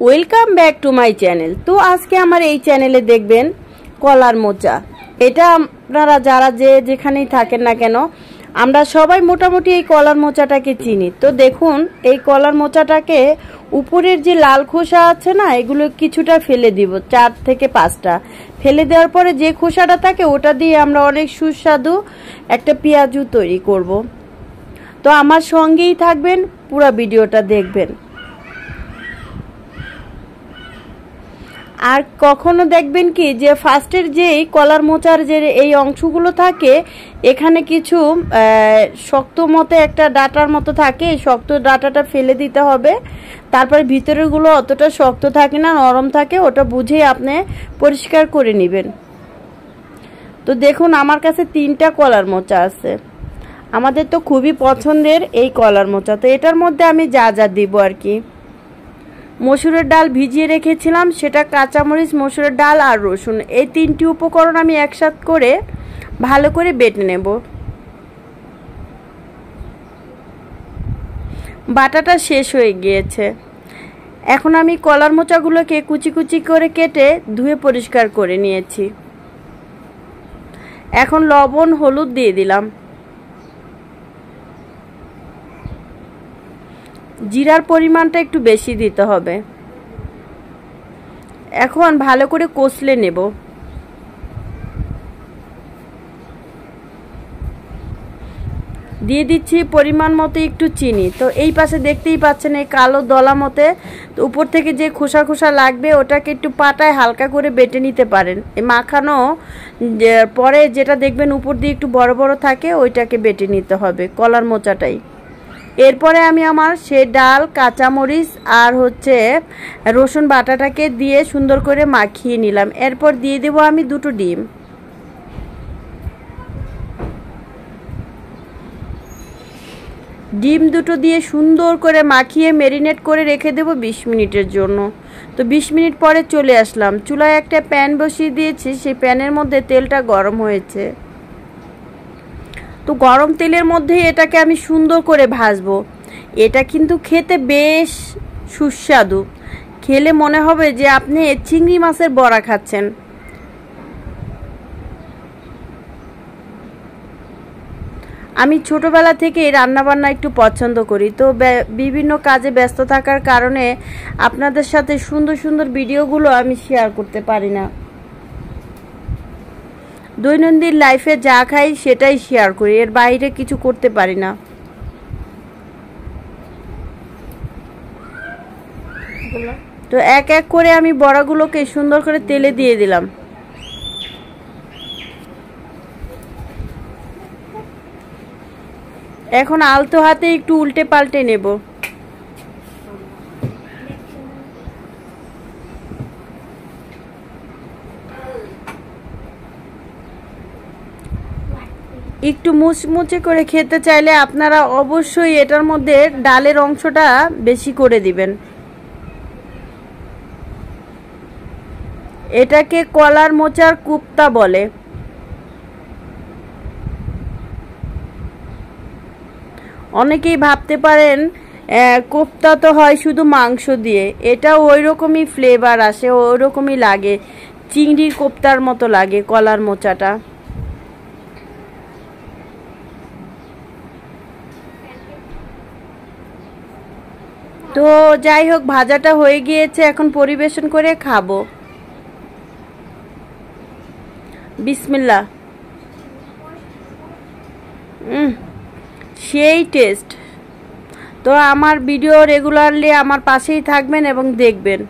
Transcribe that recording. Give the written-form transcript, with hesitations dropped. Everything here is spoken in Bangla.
Welcome back to my channel. তো আজকে আমার এই চ্যানেলে দেখবেন কলার মোচা। এটা আপনারা যারা যেখানেই থাকেন না কেন আমরা সবাই মোটামুটি এই কলার মোচাটাকে চিনি। তো দেখুন এই কলার মোচাটাকে উপরের যে লাল খোসা আছে না, এগুলো কিছুটা ফেলে দিব, 4 থেকে 5টা ফেলে দেওয়ার পরে যে খোসাটা থাকে ওটা দিয়ে আমরা অনেক সুস্বাদু একটা পেঁয়াজু তৈরি করব। তো আমার সঙ্গেই থাকবেন, পুরো ভিডিওটা দেখবেন। আর কখনো দেখবেন কি যে ফার্স্টের যে কলার মোচার যে এই অংশগুলো থাকে এখানে কিছু শক্ত মতো একটা ডাটার মতো থাকে, এই শক্ত ডাটাটা ফেলে দিতে হবে। তারপরে ভিতরেরগুলো অতটা শক্ত থাকে না, নরম থাকে, ওটা বুঝে আপনি পরিষ্কার করে নেবেন। তো দেখুন আমার কাছে 3টা কলার মোচা আছে। আমাদের তো খুবই পছন্দের এই কলার মোচা। তো এটার মধ্যে আমি যা যা দিব আর কি, মসুরের ডাল ভিজিয়ে রেখেছিলাম, সেটা কাঁচামরিচ, মসুরের ডাল আর রসুন, এই 3টি উপকরণ আমি একসাথে করে ভালো করে বেটে নেব। বাটাটা শেষ হয়ে গিয়েছে। এখন আমি কলার মোচাগুলোকে কুচি কুচি করে কেটে ধুয়ে পরিষ্কার করে নিয়েছি। এখন লবণ হলুদ দিয়ে দিলাম, জিরার পরিমাণটা একটু বেশি দিতে হবে। এখন ভালো করে কষলে নেব। দিয়ে দিচ্ছি পরিমাণ মতো একটু চিনি। তো এই পাশে দেখতেই পাচ্ছেন এই কালো দলা মতে, তো উপর থেকে যে খোসা খোসা লাগবে ওটাকে একটু পাটায় হালকা করে বেটে নিতে পারেন। এই মাখানো পরে যেটা দেখবেন উপর দিয়ে একটু বড় বড় থাকে ওইটাকে বেটে নিতে হবে, কলার মোচাটাই। এরপরে আমি আমার সে ডাল, কাঁচামরিচ আর রসুন বাটাটাকে দিয়ে সুন্দর করে মাখিয়ে নিলাম। এরপর দিয়ে দেব আমি 2টো ডিম। ডিম 2টো দিয়ে সুন্দর করে মাখিয়ে ম্যারিনেট করে রেখে দেব 20 মিনিটের জন্য। তো 20 মিনিট পরে চলে আসলাম, চুলায় একটা প্যান বসিয়ে দিয়েছি, সেই প্যানের মধ্যে তেলটা গরম হয়েছে। তো গরম তেলের মধ্যে এটাকে আমি সুন্দর করে ভাজবো। এটা কিন্তু খেতে বেশ সুস্বাদু, খেলে মনে হবে যে আপনি চিংড়ি মাছের বড়া খাচ্ছেন। আমি ছোটবেলা থেকে রান্নাবান্না একটু পছন্দ করি, তো বিভিন্ন কাজে ব্যস্ত থাকার কারণে আপনাদের সাথে সুন্দর সুন্দর ভিডিওগুলো আমি শেয়ার করতে পারি না। দৈনন্দিন লাইফে যা খাই সেটাই শেয়ার করি, এর বাইরে কিছু করতে পারি না। তো এক এক করে আমি বড়াগুলোকে সুন্দর করে তেলে দিয়ে দিলাম। এখন আলতো হাতে একটু উল্টে পাল্টে নেব। একটু মুচমুচে করে খেতে চাইলে আপনারা অবশ্যই এটার মধ্যে ডালের অংশটা বেশি করে দিবেন। এটাকে কলার মোচার কোপ্তা বলে। অনেকেই ভাবতে পারেন কোপ্তা তো হয় শুধু মাংস দিয়ে, এটা ওই রকমই ফ্লেভার আসে, ওই রকমই লাগে, চিংড়ির কোপ্তার মতো লাগে কলার মোচাটা। তো যাই হোক, ভাজাটা হয়ে গিয়েছে, এখন পরিবেশন করে খাবো। বিসমিল্লাহ। সেই টেস্ট। তো আমার ভিডিও রেগুলারলি আমার পাশেই থাকবেন এবং দেখবেন।